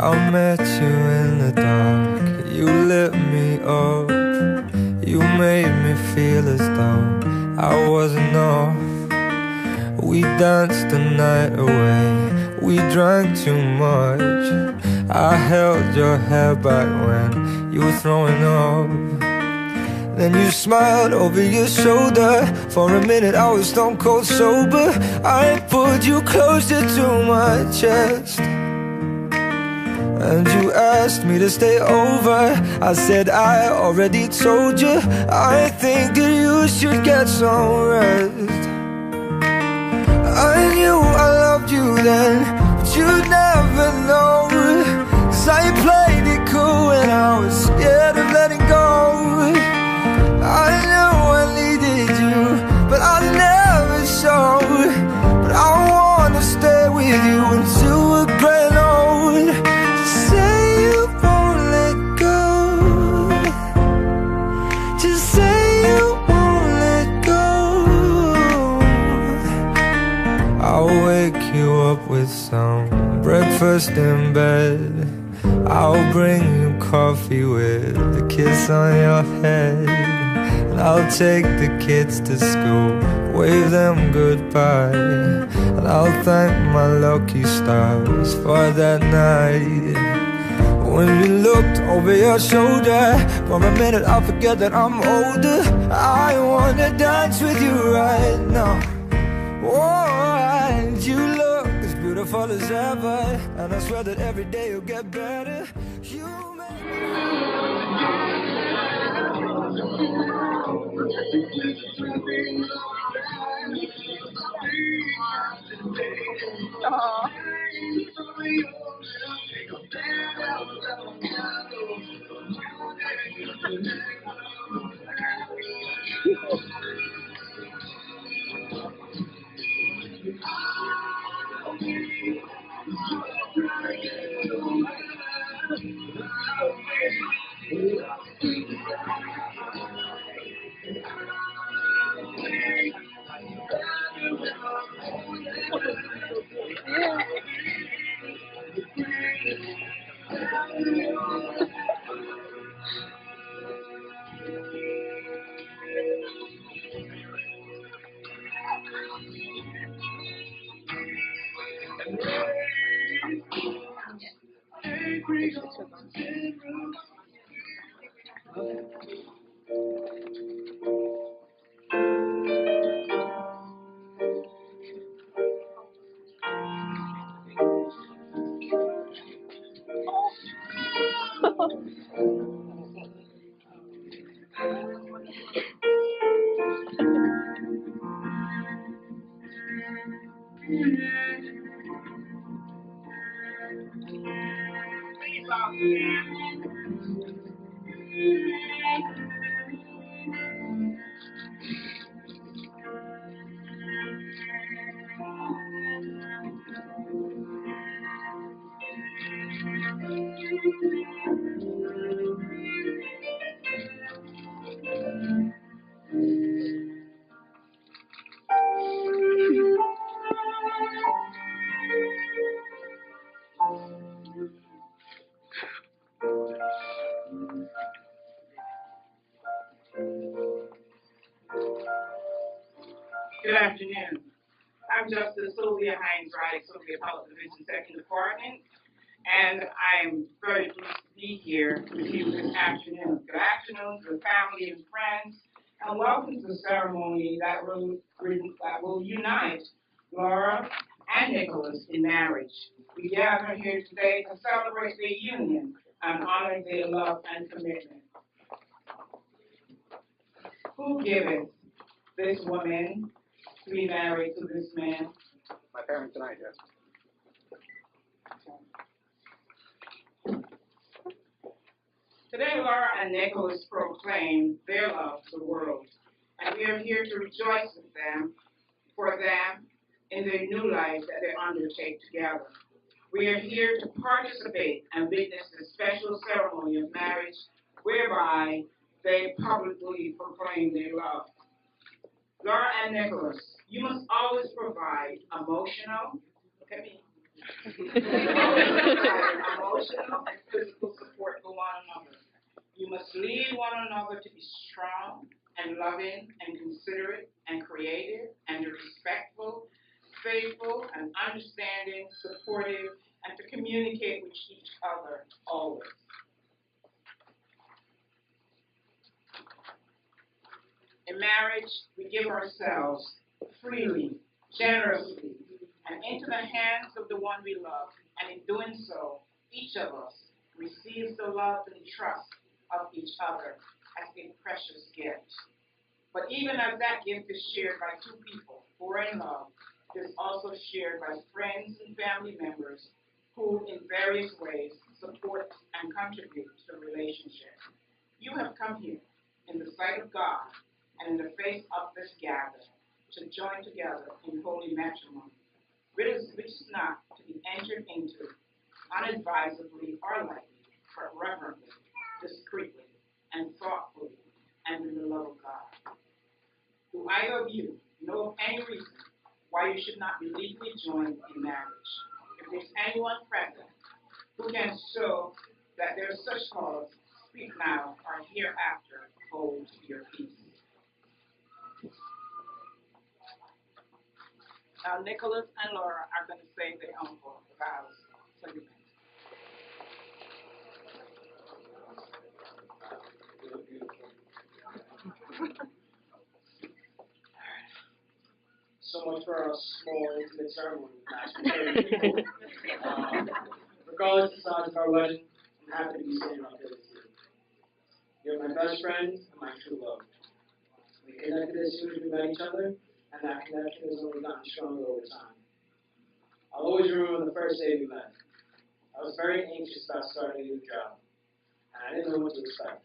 I met you in the dark, you lit me up. You made me feel as though I wasn't off. We danced the night away, we drank too much. I held your hair back when you were throwing up. Then you smiled over your shoulder. For a minute I was stone cold sober. I pulled you closer to my chest, and you asked me to stay over. I said I already told you, I think that you should get some rest. I knew I loved you then, but you'd never know. 'Cause I played it cool when I was scared of letting go. I knew I needed you, but I never showed. But I wanna stay with you until we're gray and old. Just say you won't let go. Just say you won't let go. I'll wake you up with some breakfast in bed. I'll bring you coffee with a kiss on your head. And I'll take the kids to school, wave them goodbye. And I'll thank my lucky stars for that night. When you looked over your shoulder, for a minute I forget that I'm older. I wanna dance with you right now. Oh, and you look as beautiful as ever, and I swear that every day you'll get better. You make Good afternoon. I'm Justice Sylvia Hines Wright, Sylvia Appellate Division, Second Department, and I'm very pleased to be here with you this afternoon. Good afternoon to the family and friends, and welcome to the ceremony that will unite Laura and Nicholas in marriage. We gather here today to celebrate their union and honor their love and commitment. Who giveth this woman to be married to this man? My parents and I, yes. Today, Laura and Nicholas proclaim their love to the world, and we are here to rejoice with them, for them, in their new life that they undertake together. We are here to participate and witness the special ceremony of marriage, whereby they publicly proclaim their love. Laura and Nicholas, you must always provide emotional, Emotional and physical support for one another. You must lead one another to be strong and loving and considerate and creative and respectful, faithful and understanding, supportive, and to communicate with each other always. In marriage, we give ourselves freely, generously, and into the hands of the one we love. And in doing so, each of us receives the love and trust of each other as a precious gift. But even as that gift is shared by two people who are in love, it is also shared by friends and family members who, in various ways, support and contribute to the relationship. You have come here in the sight of God and in the face of this gathering to join together in holy matrimony, which is not to be entered into unadvisedly or lightly, but reverently, discreetly, and thoughtfully, and in the love of God. Do either of you know of any reason why you should not be legally joined in marriage? If there's anyone present who can show that there is such cause, speak now or hereafter hold your peace. Now, Nicholas and Laura are going to say their uncle vows agreement. So much for our small, intimate ceremony with 30 people. Regardless of the size of our wedding, I'm happy to be standing up here with you. You're my best friend and my true love. We connected as soon as we met each other, and that connection has only gotten stronger over time. I'll always remember the first day we met. I was very anxious about starting a new job, and I didn't know what to expect.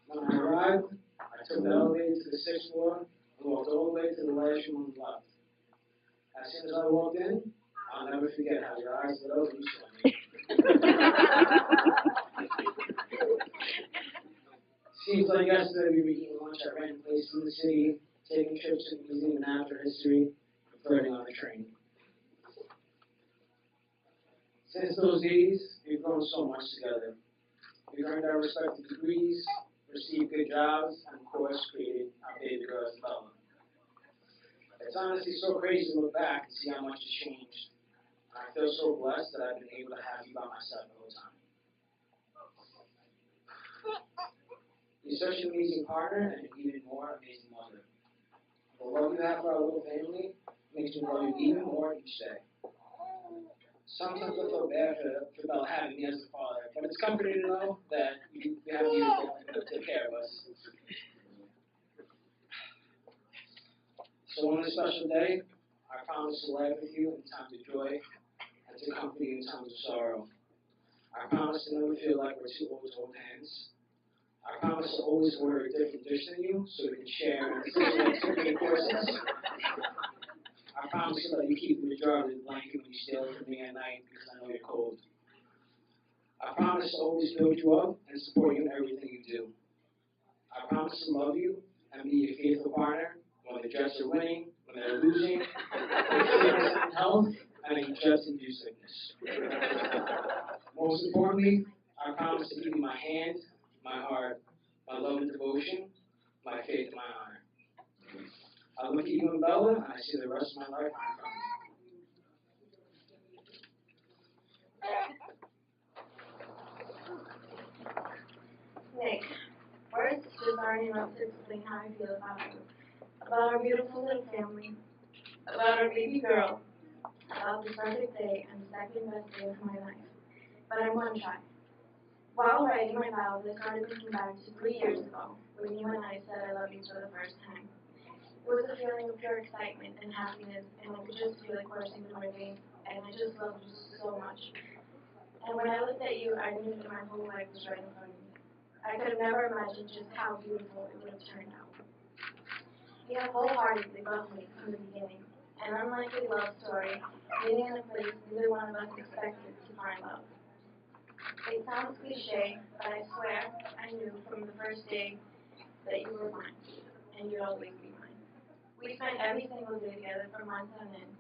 When I arrived, I took the elevator to the 6th floor and walked all the way to the last room on the left. As soon as I walked in, I'll never forget how your eyes lit up when you saw me. Seems like yesterday we were eating lunch at random places in the city, taking trips to the museum and natural history, and flirting on the train. Since those days, we've grown so much together. We've earned our respective degrees, received good jobs, and of course created our baby girl Bella. It's honestly so crazy to look back and see how much has changed. And I feel so blessed that I've been able to have you by my side the whole time. You're such an amazing partner and an even more amazing mother. The love you have for our little family makes me love you even more each day. Sometimes I feel bad for Bella having me as a father, but it's comforting to know that we have you to take care of us. So on this special day, I promise to laugh with you in times of joy and to comfort you in times of sorrow. I promise to never feel like we're too old to hold hands. I promise to always order a different dish than you so we can share and assist courses. I promise to let you keep the majority of the blanket when you stay up with me at night because I know you're cold. I promise to always build you up and support you in everything you do. I promise to love you and be your faithful partner when the Jets are winning, when they're losing, when sickness and health, and when you just induce sickness. Most importantly, I promise to give you my hand, my heart, my love and devotion, my faith and my honor. I look at you and Bella, and I see the rest of my life in front of me. Nick, words just aren't enough to explain how I feel about you. About our beautiful little family, about our baby girl, about the perfect day and the second best day of my life. But I'm going to try. While writing my vows, I started thinking back to 3 years ago, when you and I said I love you for the first time. It was a feeling of pure excitement and happiness, and I could just feel it coursing through my veins, and I just loved you so much. And when I looked at you, I knew that my whole life was right in front of me. I could have never imagined just how beautiful it would have turned out. You have wholeheartedly loved me from the beginning, an unlikely love story, meaning in a place neither one of us expected to find love. It sounds cliche, but I swear I knew from the first day that you were mine, and you'd always be mine. We spent every single day together for months on end,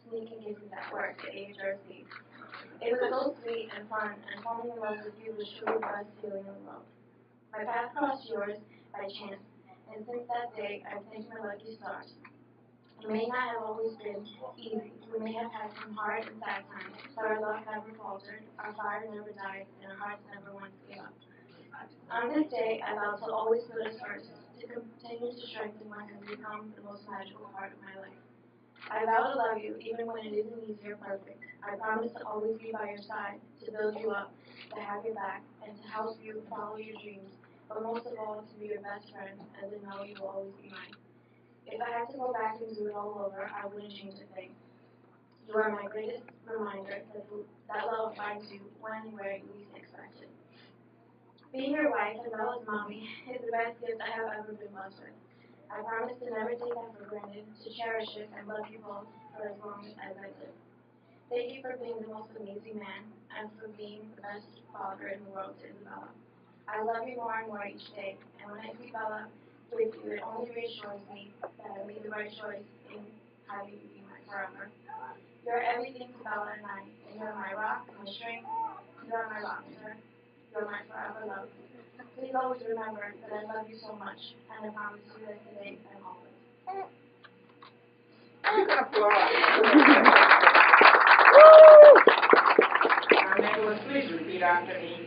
sneak and kisses at work at AHRC. It was so sweet and fun, and falling in love with you was truly the best feeling in the world. My path crossed yours by chance, and since that day, I've thanked my lucky stars. It may not have always been easy. We may have had some hard and sad times, but our love never faltered, our fire never died, and our hearts never once gave up. On this day, I vow to always put us first, to continue to strengthen what has become the most magical part of my life. I vow to love you even when it isn't easy or perfect. I promise to always be by your side, to build you up, to have your back, and to help you follow your dreams, but most of all, to be your best friend, and to know you will always be mine. If I had to go back and do it all over, I wouldn't change a thing. You are my greatest reminder that love finds you when and where you least expect it. Being your wife as well as mommy is the best gift I have ever been blessed with. I promise to never take that for granted, to cherish it and love you both for as long as I live. Thank you for being the most amazing man and for being the best father in the world to Isabella. I love you more and more each day, and when I see Bella with you, it only reassures me that I made the right choice in having you be my forever. You're everything to Bella and I, and you're my rock, my strength, you're my lobster, you're my forever love. Please always remember that I love you so much, and I promise you that today and always. You can applaud. Nicholas, please repeat after me.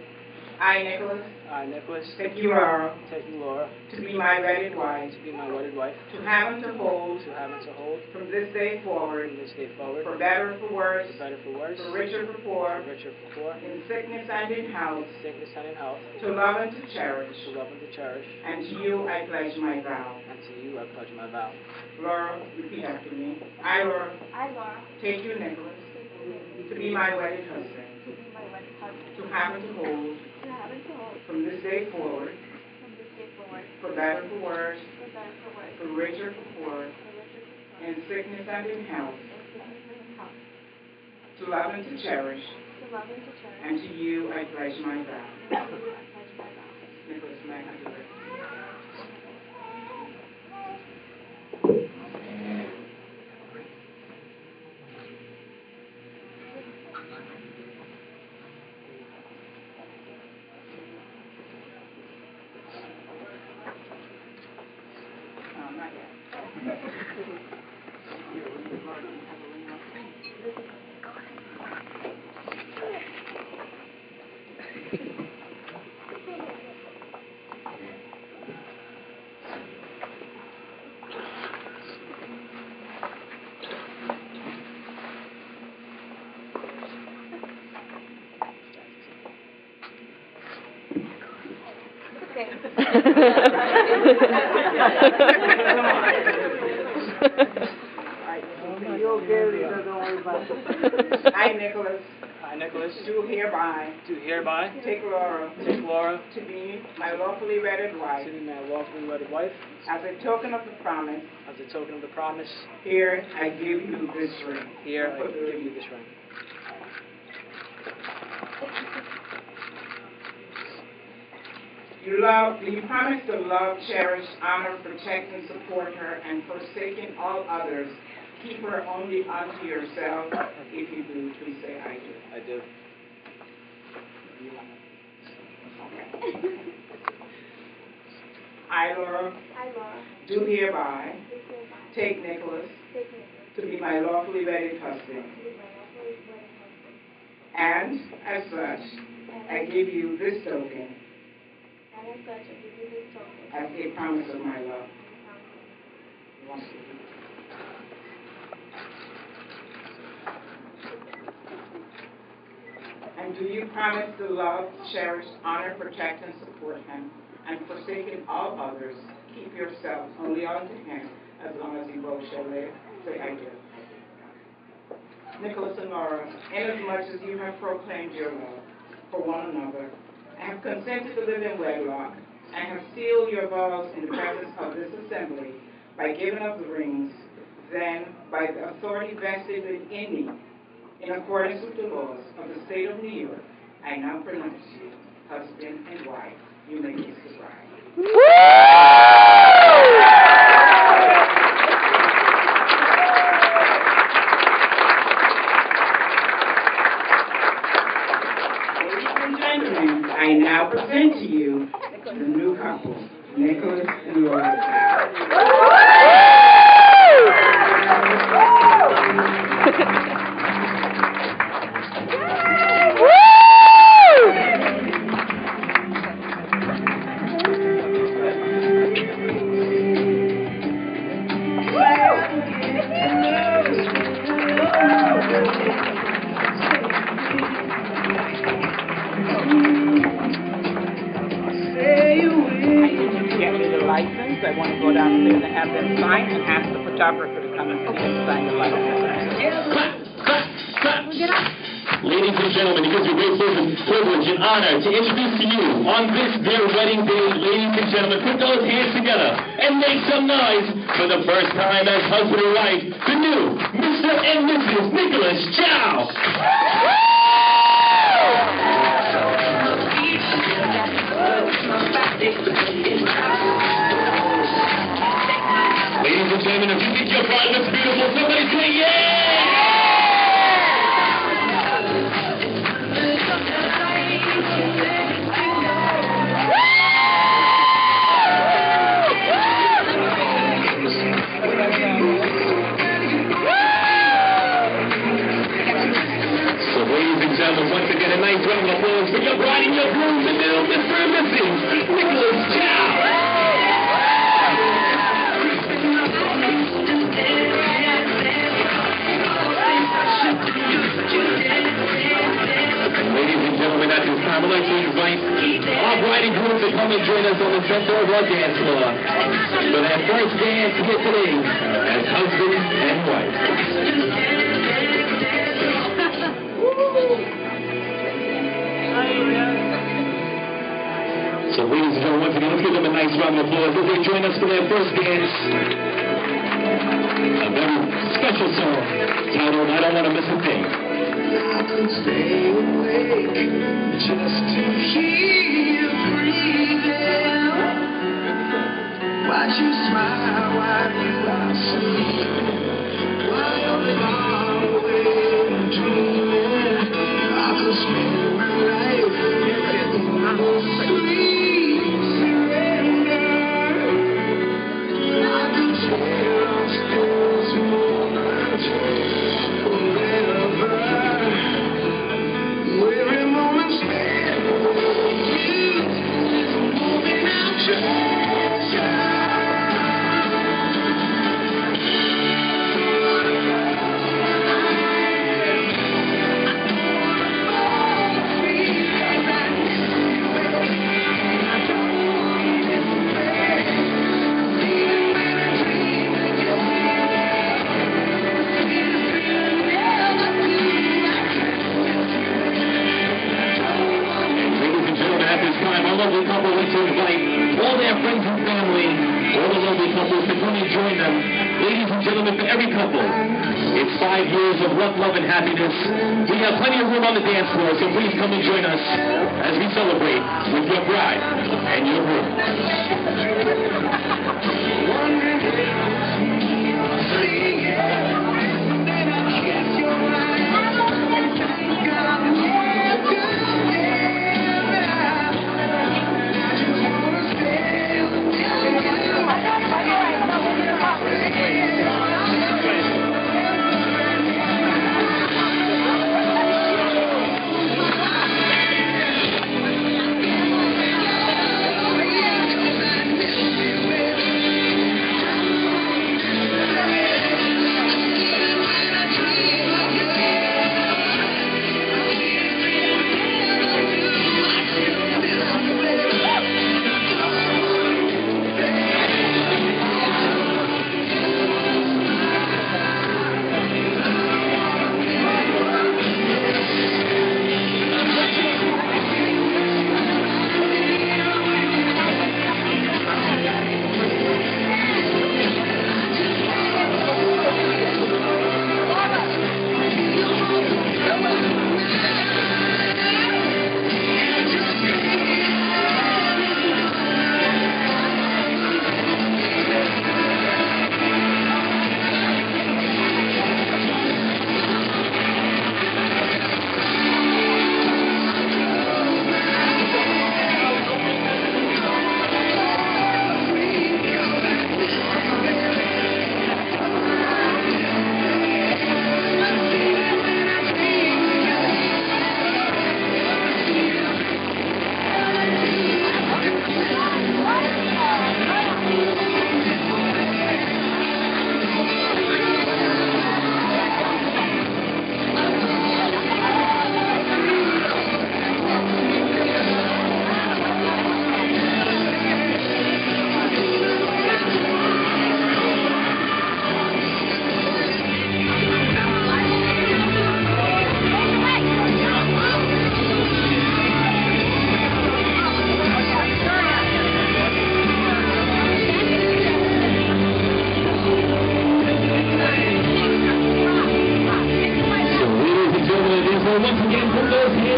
I, Nicholas, I, Nicholas, take you, Laura, take you, Laura, to be my wedded wife, to be my wedded wife, to have and to hold, from this day forward, for better or for worse, for richer or for poor, in sickness and in health, to love and to cherish, and to you I pledge my vow. Laura, repeat after me. I, Laura, take you, Nicholas, to be my wedded husband, to have and to hold, from this day forward, for better or for worse, for richer or for poor, in sickness and in health, to love and to cherish, and to you I pledge my vow. Nicholas, may I have your ring? Not yet. I, Nicholas, do hereby take Laura to be my lawfully wedded wife, as a token of the promise. Here I give you this ring. Do you promise to love, cherish, honor, protect, and support her, and forsaking all others, keep her only unto yourself? If you do, please say, I do. I do. Okay. I, Laura, do hereby take Nicholas to be my lawfully wedded husband. And as such, I give you this token as a promise of my love. And do you promise to love, cherish, honor, protect, and support him, and forsaking all others, keep yourself only unto him as long as you both shall live? Say, I do. Nicholas and Laura, inasmuch as you have proclaimed your love for one another, and have consented to live in wedlock, and have sealed your vows in the presence of this assembly by giving of the rings, then, by the authority vested within me, in accordance with the laws of the state of New York, I now pronounce you husband and wife. You may kiss the bride. couple, Nicholas and Laura. Get me the license. I want to go downstairs and have them sign and ask the photographer to come and see and sign the license. Ladies and gentlemen, it gives me great privilege and honor to introduce to you on this their wedding day, ladies and gentlemen, put those hands together and make some noise for the first time as husband and wife, the new Mr. and Mrs. Nicholas Chow. Ladies and gentlemen, if you think your bride looks beautiful, somebody say yeah! So ladies and gentlemen, once again, a nice round of applause for your bride and your groom, the new Mr. and Mrs. Nicholas Chow. Ladies and gentlemen, at this time, I'd like to invite our bride and groom to come and join us on the center of our dance floor for their first dance here today as husband and wife. So ladies and gentlemen, once again, let's give them a nice round of applause as they join us for their first dance. A very special song titled I Don't Want to Miss a Thing. I could stay awake just to hear you breathing. Watch you smile while you are asleep. While you're far away dreaming, I could spend my life in sweet surrender. I could tear our stars apart forever. Every moment spent with you is moving out treasure. Lovely couple would to invite all their friends and family, all the lovely couples to come and join them. Ladies and gentlemen, for every couple, it's 5 years of love, and happiness. We have plenty of room on the dance floor, so please come and join us as we celebrate with your bride and your groom.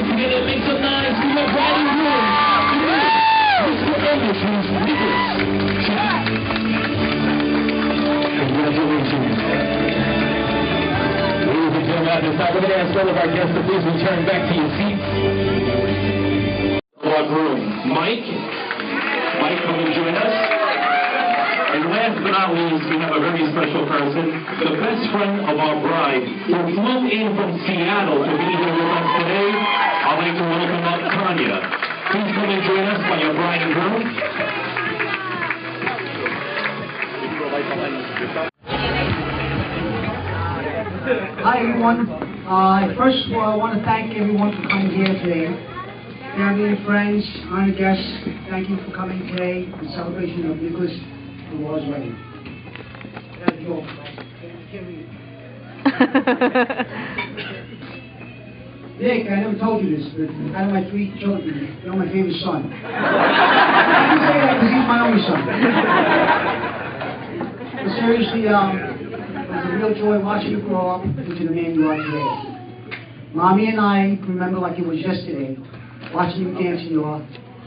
hands together, make some noise for your bride and groom. Mr. Anderson's Nicholas. Congratulations. Ladies and gentlemen, at this time, we're going to ask all of our guests to please return back to your seats. Our groom, Mike. Mike, come and join us. And last but not least, we have a very special person, the best friend of our bride, who flew in from Seattle to be here with us today. I'd like to welcome up Tanya. Please come and join us by your bride and groom. Hi everyone. First of all, I want to thank everyone for coming here today. Family and friends, honored guests, thank you for coming today in celebration of Nicholas and Laura's wedding. Thank you all. Nick, I never told you this, but out of my 3 children, you're my favorite son. I can say that because he's my only son. But seriously, it was a real joy watching you grow up into the man you are today. Mommy and I remember like it was yesterday, watching you dance in your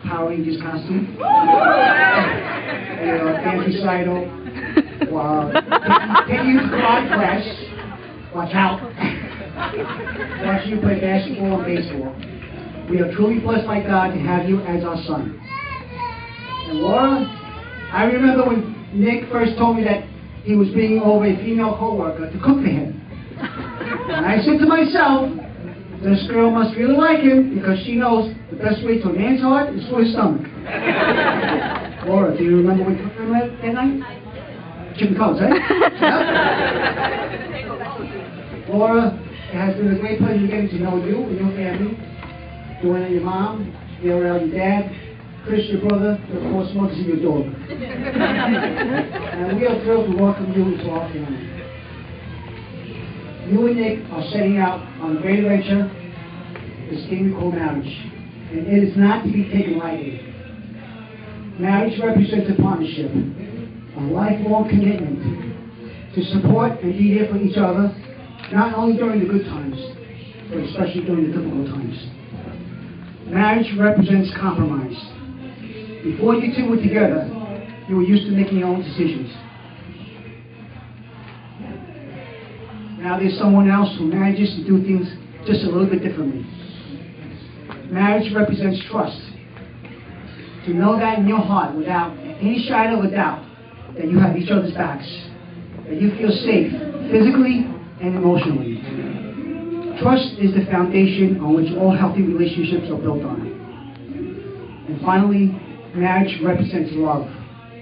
Power Rangers costume. Your fancy recital. Taking you to karate class. Watch out. Watching you play basketball and baseball. We are truly blessed by God to have you as our son. And Laura, I remember when Nick first told me that he was bringing over a female co-worker to cook for him. And I said to myself, this girl must really like him because she knows the best way to a man's heart is through his stomach. Laura, do you remember what you cooked for him that night? Chicken cutlets, eh? Laura, it has been a great pleasure getting to know you and your family, Joanna, your mom, Gabrielle, your dad, Chris, your brother, and of course, Muggsy, your dog. And we are thrilled to welcome you into our family. You and Nick are setting out on a great adventure, this thing we call marriage. And it is not to be taken lightly. Marriage represents a partnership, a lifelong commitment to support and be there for each other, not only during the good times, but especially during the difficult times. Marriage represents compromise. Before you two were together, you were used to making your own decisions. Now there's someone else who manages to do things just a little bit differently. Marriage represents trust. To know that in your heart without any shadow of a doubt that you have each other's backs, that you feel safe physically and emotionally. Trust is the foundation on which all healthy relationships are built on. And finally, marriage represents love.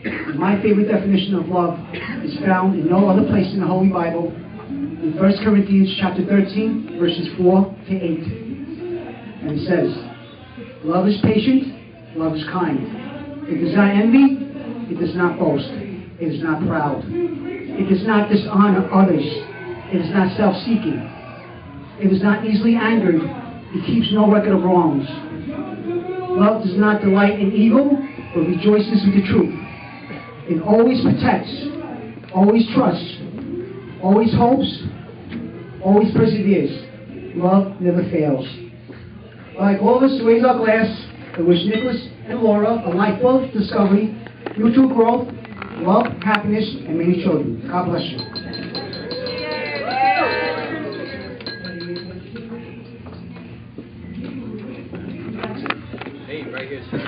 And my favorite definition of love is found in no other place in the Holy Bible, in 1 Corinthians chapter 13, verses 4 to 8. And it says, love is patient, love is kind. It does not envy, it does not boast, it is not proud. It does not dishonor others, it is not self-seeking. It is not easily angered, it keeps no record of wrongs. Love does not delight in evil, but rejoices with the truth. It always protects, always trusts, always hopes, always perseveres. Love never fails. Like all of us, raise our glass and wish Nicholas and Laura a life full of discovery, mutual growth, love, happiness, and many children. God bless you. Hey, right here, sir.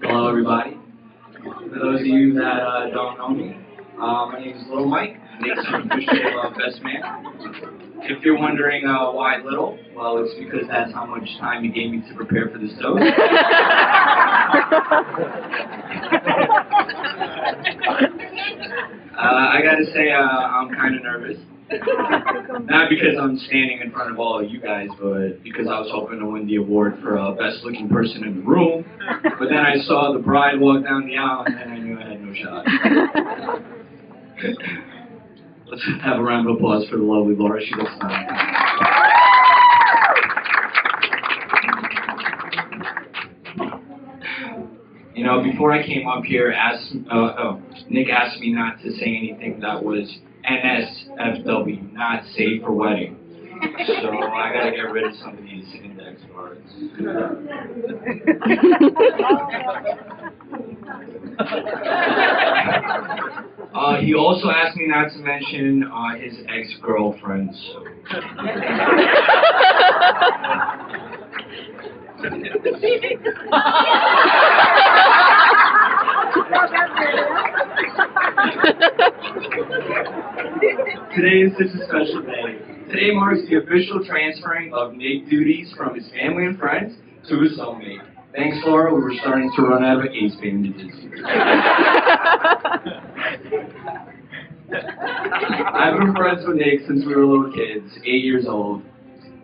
Hello, everybody. For those of you that don't know me, my name is Little Mike, Nick's official best man. If you're wondering why Little, well, it's because that's how much time you gave me to prepare for this toast. I gotta say, I'm kind of nervous. Not because I'm standing in front of all of you guys, but because I was hoping to win the award for best looking person in the room. But then I saw the bride walk down the aisle, and then I knew I had no shot. Let's have a round of applause for the lovely Laura. She looks fine. You know, before I came up here, Nick asked me not to say anything that was NSFW, not safe for wedding. So I gotta get rid of some of these index cards. He also asked me not to mention his ex-girlfriends. Today is such a special day. Today marks the official transferring of Nick duties from his family and friends to his soulmate. Thanks, Laura. We were starting to run out of ace bandages. I've been friends with Nick since we were little kids, 8 years old.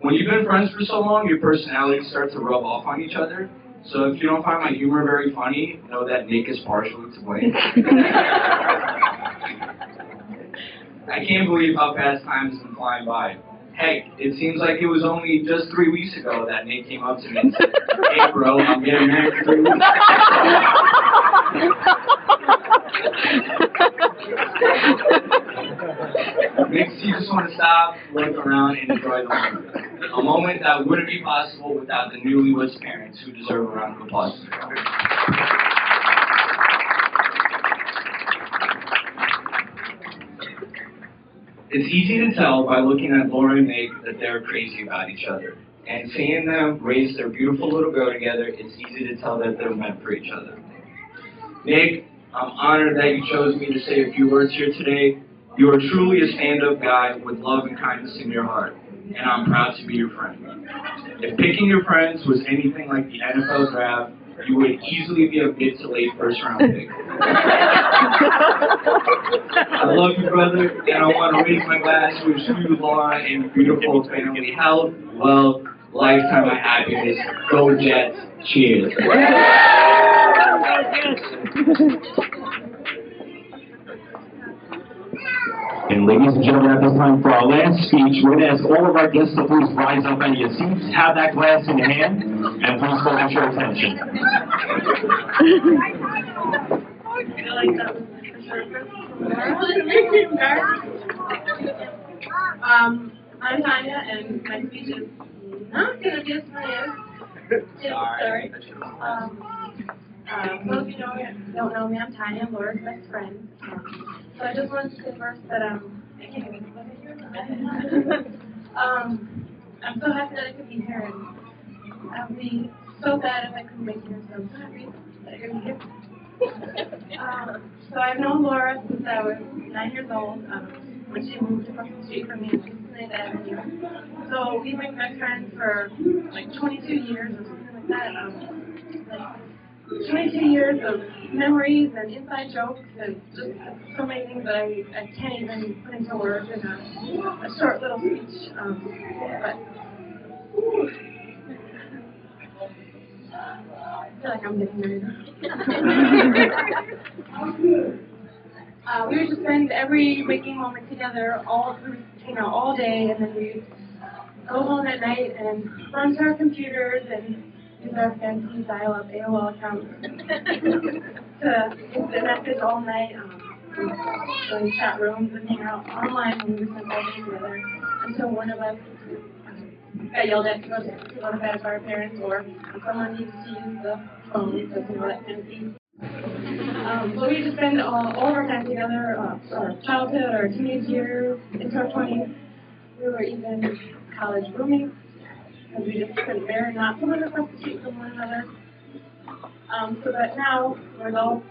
When you've been friends for so long, your personalities start to rub off on each other. So if you don't find my humor very funny, know that Nick is partially to blame. I can't believe how fast time has been flying by. Heck, it seems like it was only just 3 weeks ago that Nick came up to me and said, "Hey bro, I'm getting married in 3 weeks." Makes you just want to stop, look around, and enjoy the moment. A moment that wouldn't be possible without the newlyweds' parents, who deserve a round of applause. It's easy to tell by looking at Laura and Nick that they're crazy about each other. And seeing them raise their beautiful little girl together, it's easy to tell that they're meant for each other. Nick, I'm honored that you chose me to say a few words here today. You are truly a stand-up guy with love and kindness in your heart, and I'm proud to be your friend. If picking your friends was anything like the NFL draft, you would easily be a mid to late first-round pick. I love you, brother, and I want to raise my glass to wish you, Laura, and beautiful family health, wealth, lifetime of happiness. Go Jets. Cheers. And ladies and gentlemen, at this time for our last speech, we're going to ask all of our guests to please rise up out of your seats, have that glass in your hand, and please focus your attention. I'm Tanya, and my speech is not going to be as funny as sorry. Most of you don't know me, I'm Tanya, I'm Laura's best friend. So I just wanted to say first that I can't even I'm so happy that I could be here, and I would be so bad if I couldn't make it here, so I'm so happy that I could be here. So I've known Laura since I was 9 years old, when she moved across the street from me on Cincinnati Avenue. So we've been best friends for like 22 years or something like that. 22 years of memories and inside jokes and just so many things that I can't even put into words in a short little speech. But I feel like I'm getting married. We would just spend every waking moment together all through, all day, and then we'd go home at night and run to our computers and use our fancy dial-up AOL accounts to instant message all night, go in chat rooms and hang out online when we were spent all day together until one of us got yelled at to go to bed by our parents, or someone needs to use the phone because that fancy. So we just spend all of our time together, our childhood, our teenage years, into our 20s. We were even college roommates, because we just couldn't bear not to live across the street from one another. So that now, with all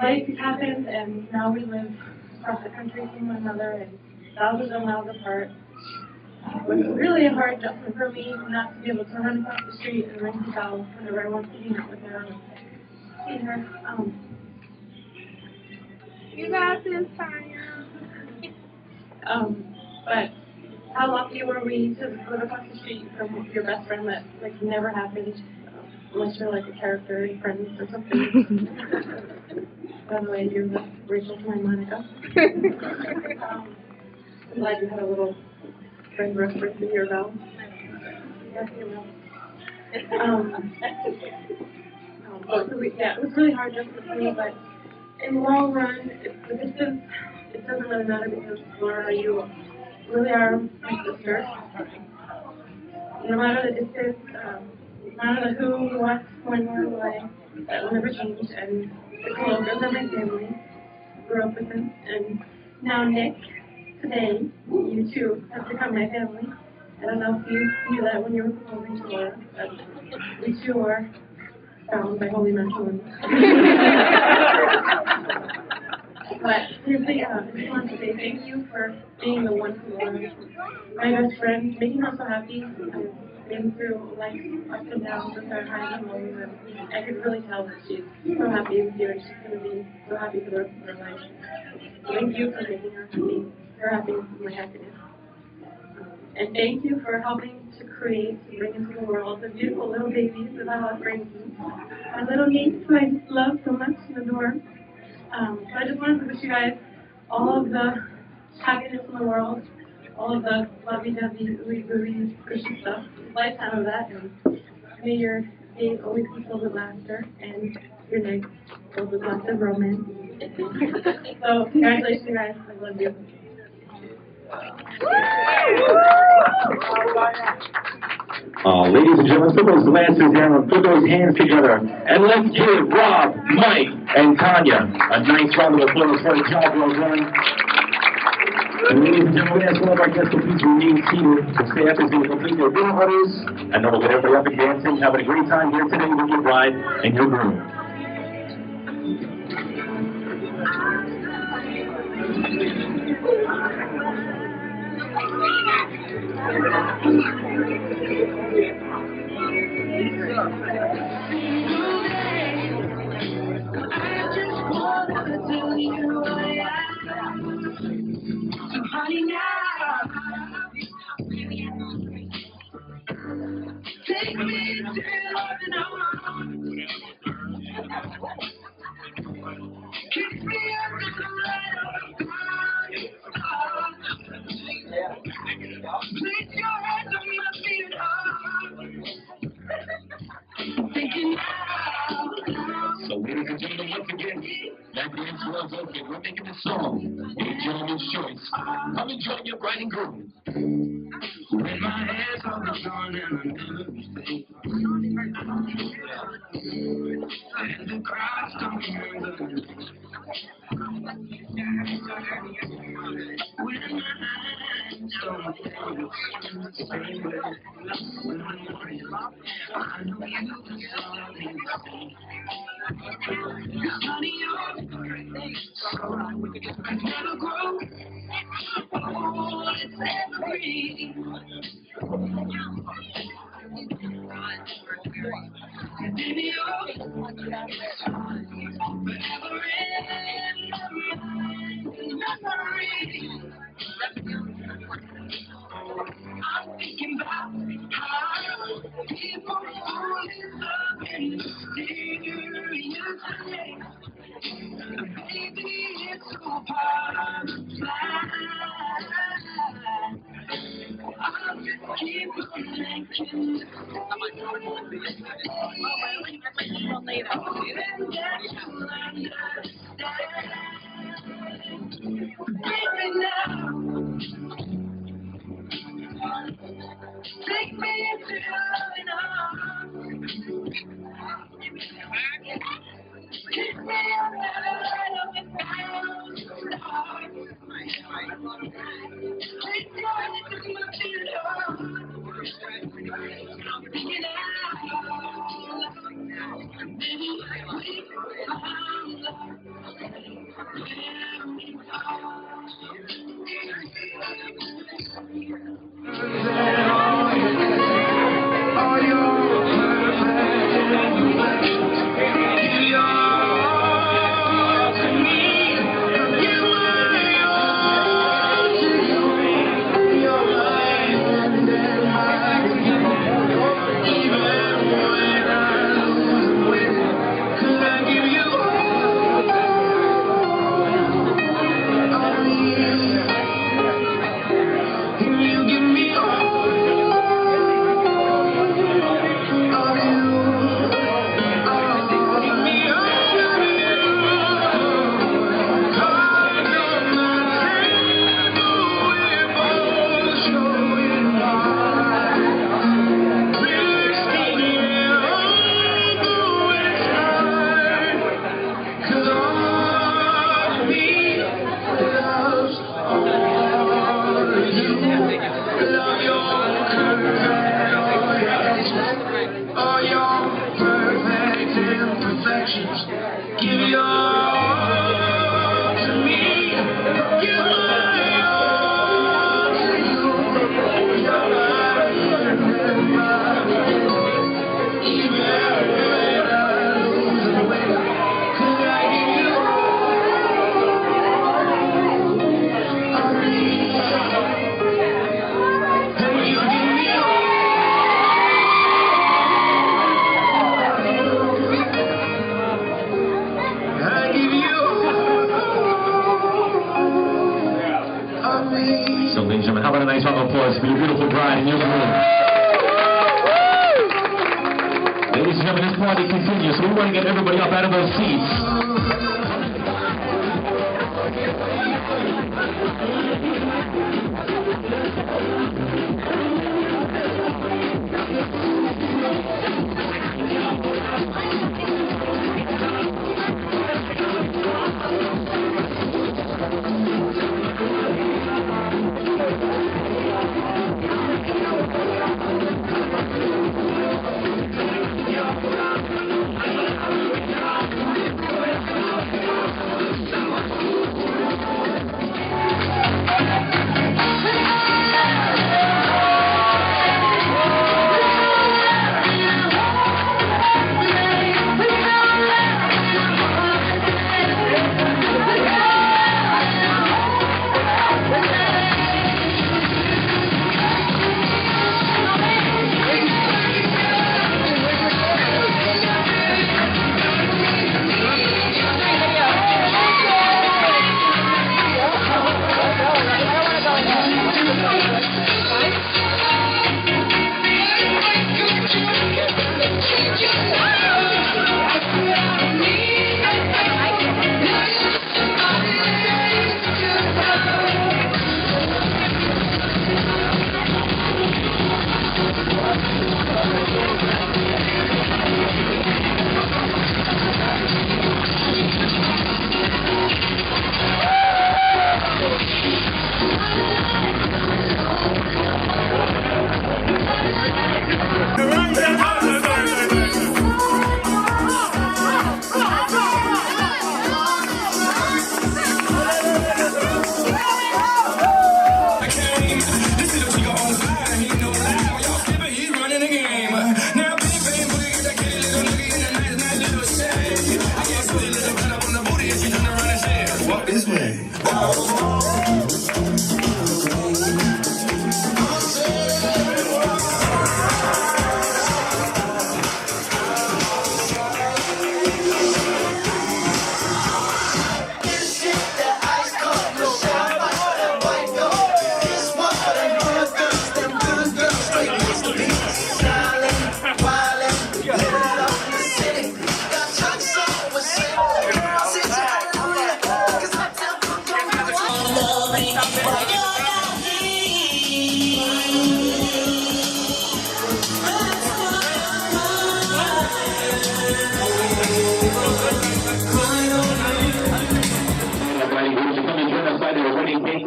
life has happened, and now we live across the country from one another and thousands of miles apart. It was really a hard adjustment for me not to be able to run across the street and ring the bell whenever I wanted to hang out with her and see her. You got this, Tanya. But how lucky were we to live across the street from your best friend that never happened, unless you're like a character in Friends or something. By the way, you're the Rachel to my Monica. I'm glad you had a little friend reference in your bell. Yes, you will. it was really hard just for me, but in the long run, the distance, it doesn't really matter because Laura, you really are my sister. No matter the distance, no matter the who, what, when, where, why, that will never change. And the Cologos are my family. Grew up with them. And now Nick, today, you too have become my family. I don't know if you knew that when you were proposing to Laura, but we too are bound by holy matrimony. But seriously, I just want to say thank you for being the one who was my best friend, making her so happy. I've been through life ups and downs with her, highs and lows, and I could really tell that she's so happy with you and she's going to be so happy for the rest of her life. Thank you for making her happy. Her happiness is my happiness. And thank you for helping to create, to bring into the world the beautiful little babies that I love bringing you. My little niece who I just love so much and adore. So I just wanted to wish you guys all of the happiness in the world, all of the lovey-dovey, ooey-gooey, Christian stuff, a lifetime of that, and may your days always be filled with laughter, and your nights filled with lots of romance. So congratulations, guys. I love you. Ladies and gentlemen, put those glasses down, put those hands together, and let's give Rob, Mike, and Tanya a nice round of applause for the job well done. And ladies and gentlemen, we ask all of our guests to please remain seated. The staff is going to complete their dinner orders, and then we'll get everybody up and dancing, having a great time here today with your bride and your groom. Honey, now take me to loving arms. Kiss me under the light of the place your hands on my feet and thinking now. So ladies and gentlemen, once again, that dance was open. We're making a song. A gentleman's choice. Come and join your bride and groom. When my hair's all gone and I never mistake, and the crowd's coming under. When my eyes don't think the same way, when I'm morning, I know you saw me the same. Honey, you're so I never grow. Oh, it's every baby, you're forever in my memory. I'm thinking about how people fall in love in mysterious ways. Baby, it's so hard to fly. I'll just keep on thinking. Baby, now take me into your arms. Kiss me under the light of the stars. Take your hand to my feet. I'm thinking out. Baby, we found love. Where we are. Are you perfect? You are to me. You are yours to me. Your life and then mine. Even when I lose weight, 'cause I give you all of me. And you give me all. your all to me. Give my all to you. Even when I lose the way, could I give you all of me? And you give me all. I give you all of me. So, ladies and gentlemen, how about a nice round of applause for your beautiful bride and your groom? Ladies and gentlemen, this party continues, so we want to get everybody up out of those seats.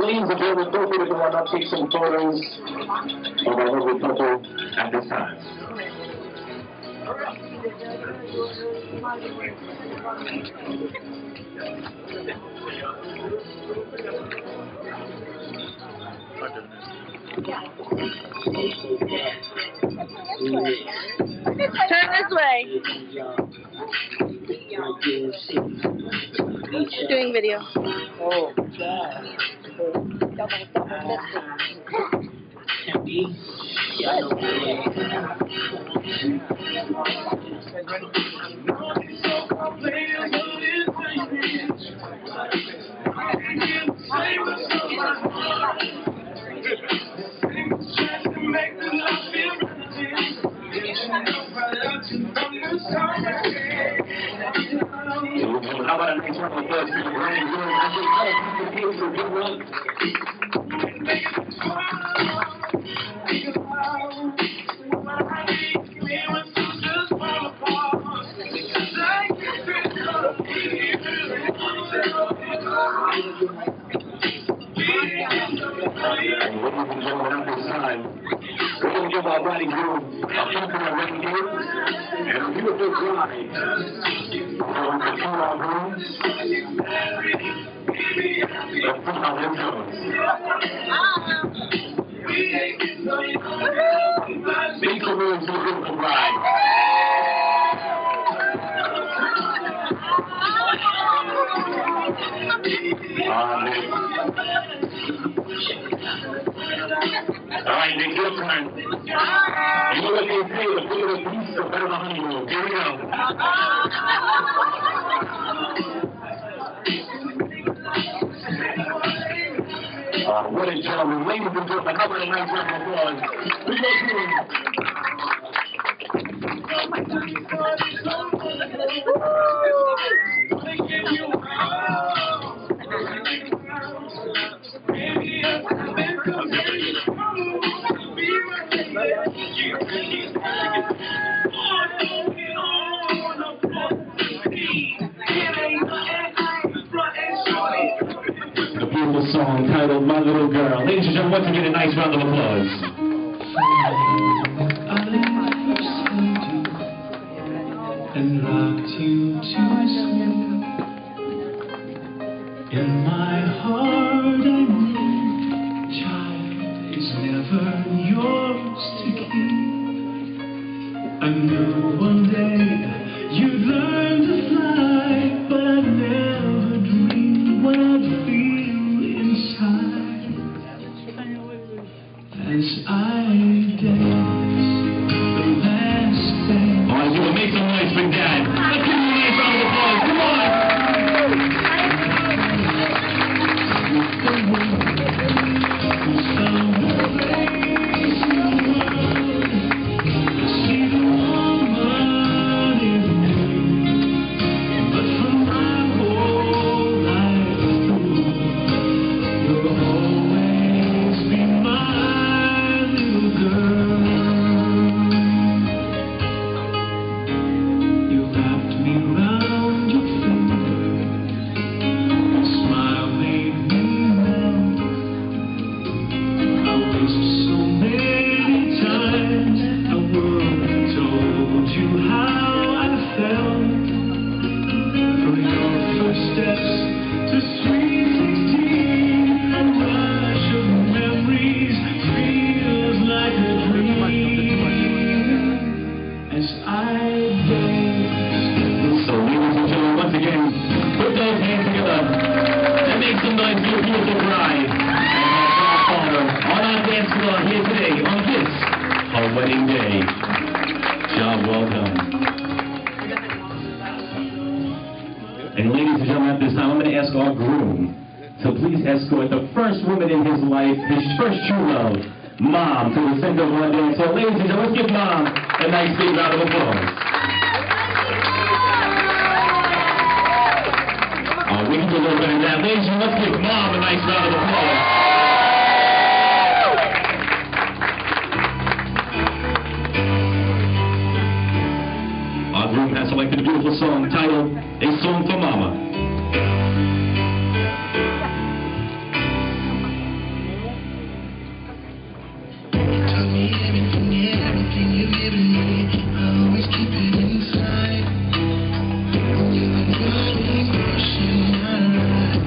Ladies and gentlemen, feel free to come on up, take some photos of our lovely couple at this time. Turn this way. Doing video. Oh, God. How about a nice round of applause for the brand new And ladies and gentlemen, at this time, we're going to give our bride and groom a popular wedding gift and a beautiful bride. Make some room for the beautiful bride. All right, Nick, your turn. And you look and see the bigger the piece, the better the honeymoon. Here we go. What a gentleman. Ladies and gentlemen, how about a nice round of applause? We go the beautiful song titled My Little Girl. Ladies and gentlemen, once again, a nice round of applause. And rocked you to sleep. In my heart I knew, child is never yours to keep. I knew one day you'd learn to fly, but I never dreamed what I'd feel inside as I dance the last dance. All right, you will make some noise for Dad. Let's give him a nice round of applause. Come on. Wedding day. Job well done. And ladies and gentlemen, at this time, I'm going to ask our groom to please escort the first woman in his life, his first true love, Mom, to the center of our dance. So ladies and gentlemen, let's give Mom a nice big round of applause. We can do a little better than that. Ladies and gentlemen, let's give Mom a nice round of applause. Has selected a beautiful song titled A Song for Mama. Tell me everything you've given me. I always keep it inside. You're the driving force in my life.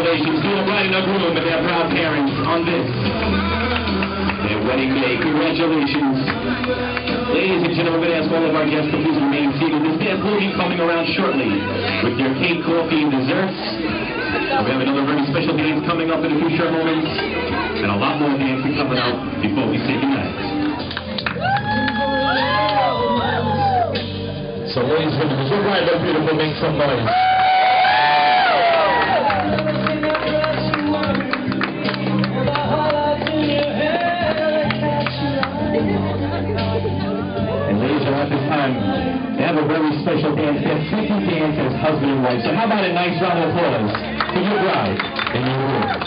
congratulations to the bride and the groom and their proud parents on this, their wedding day. Congratulations. Ladies and gentlemen, we're going to ask all of our guests to please remain seated. This dance will be coming around shortly with your cake, coffee, and desserts. We have another very special dance coming up in a few short moments, and a lot more dancing coming up before we say goodnight. So ladies and gentlemen, your bride look beautiful, make some noise. And ladies and at this time, they have a very special dance. They have tricky dance as husband and wife. So how about a nice round of applause for your bride and your groom?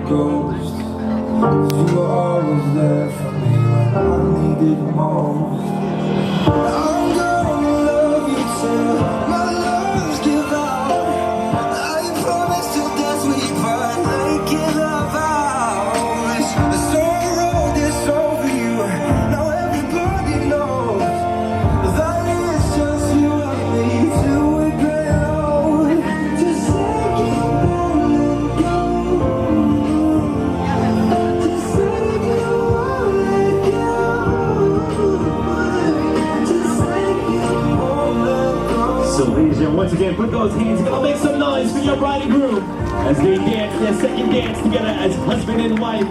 You were always there for me when I needed most. I'm gonna love you till my lungs give out. I promise to dance with you, but naked love out. The story road is over you. Now everybody knows that it's just you and me till we get old. Just say you won't let go. So ladies and gentlemen, once again, put those hands together, make some noise for your bride and groom as they dance their second dance together as husband and wife.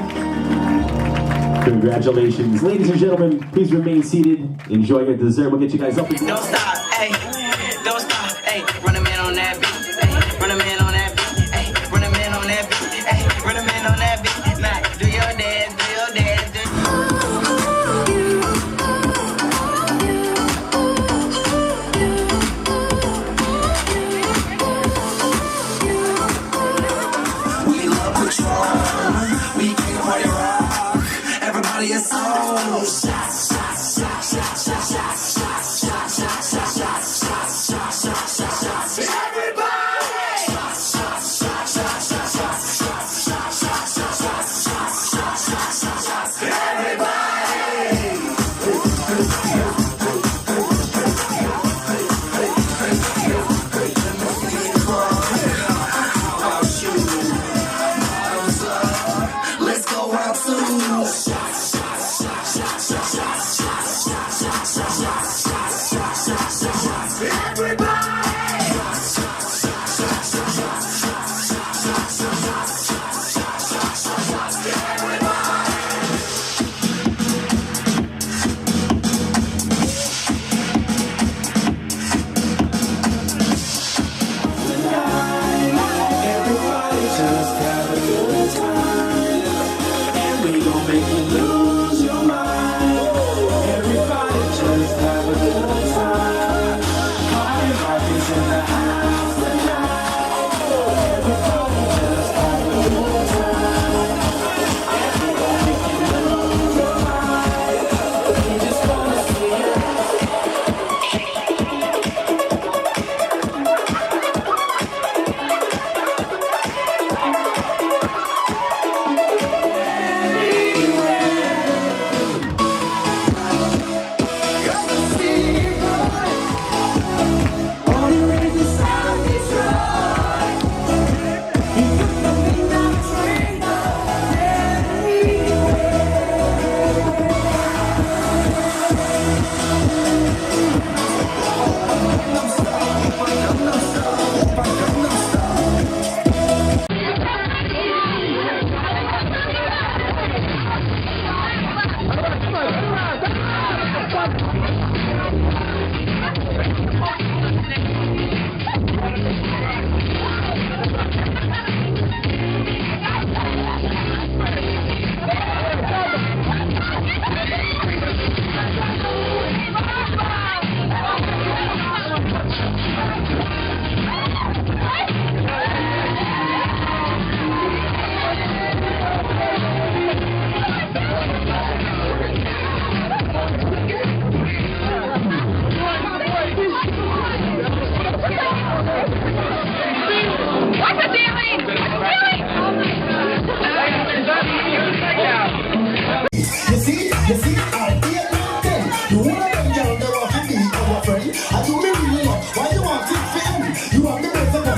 Congratulations. Ladies and gentlemen, please remain seated. Enjoy your dessert. We'll get you guys up. Don't stop, hey, don't stop, hey, run a man on that beat, hey, run a man on that beat, hey, run a man on that beat, hey, run a man on that beat. Now, do your dance, do your dance, do we can party rock. Everybody is on. Shots, shots, shots, shots, shots, shots, shots, shots, shots, shots, shots, shots, shots, shots, shots. Everybody.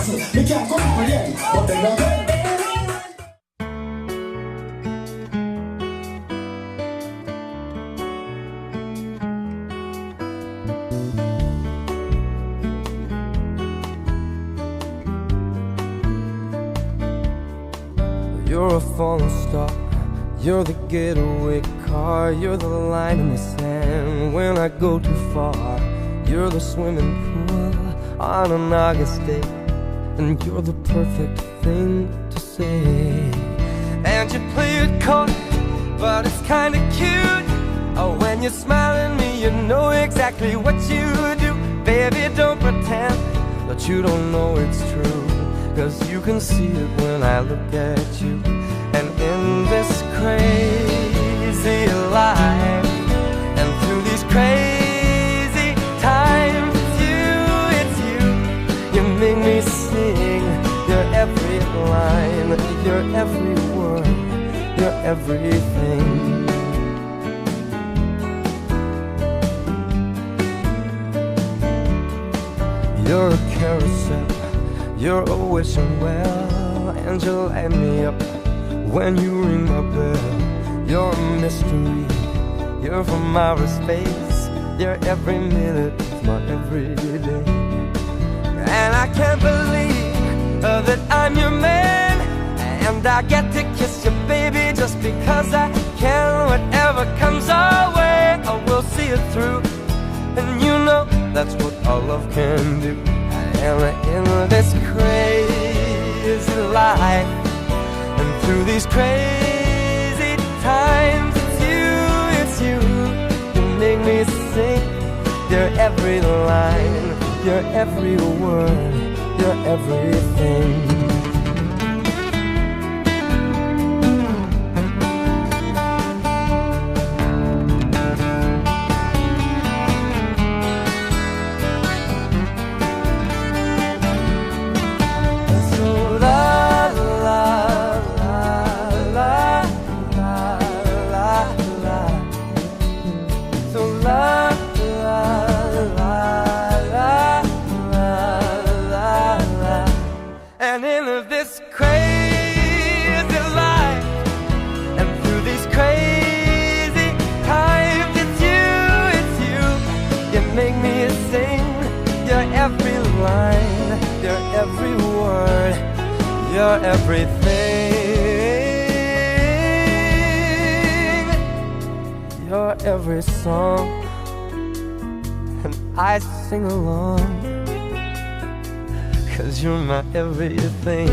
hustle. Me can't come for them, but they love it. You're a falling star, you're the getaway car, you're the line in the sand when I go too far. You're the swimming pool on an August day, and you're the perfect thing to say. And you play it coy, but it's kinda cute. Oh, when you smile at me, you know exactly what you do. Baby, don't pretend that you don't know it's true, 'cause you can see it when I look at you. And in this crazy life, and through these crazy times, it's you, you make me sing your every line, your every word, your everything. You're a carousel, you're a wishing well, and you light me up when you ring my bell. You're a mystery, you're from outer space, you're every minute of my everyday. And I can't believe that I'm your man, and I get to kiss you, baby, just because I can. Whatever comes our way, I will see it through, and you know that's what our love can do. And in this crazy life, and through these crazy times, it's you, you make me sing your every line, your every word, your everything. And in this crazy life, and through these crazy times, it's you, you make me sing your every line, your every word, your everything, your every song, and I sing along, 'cause you're my everything.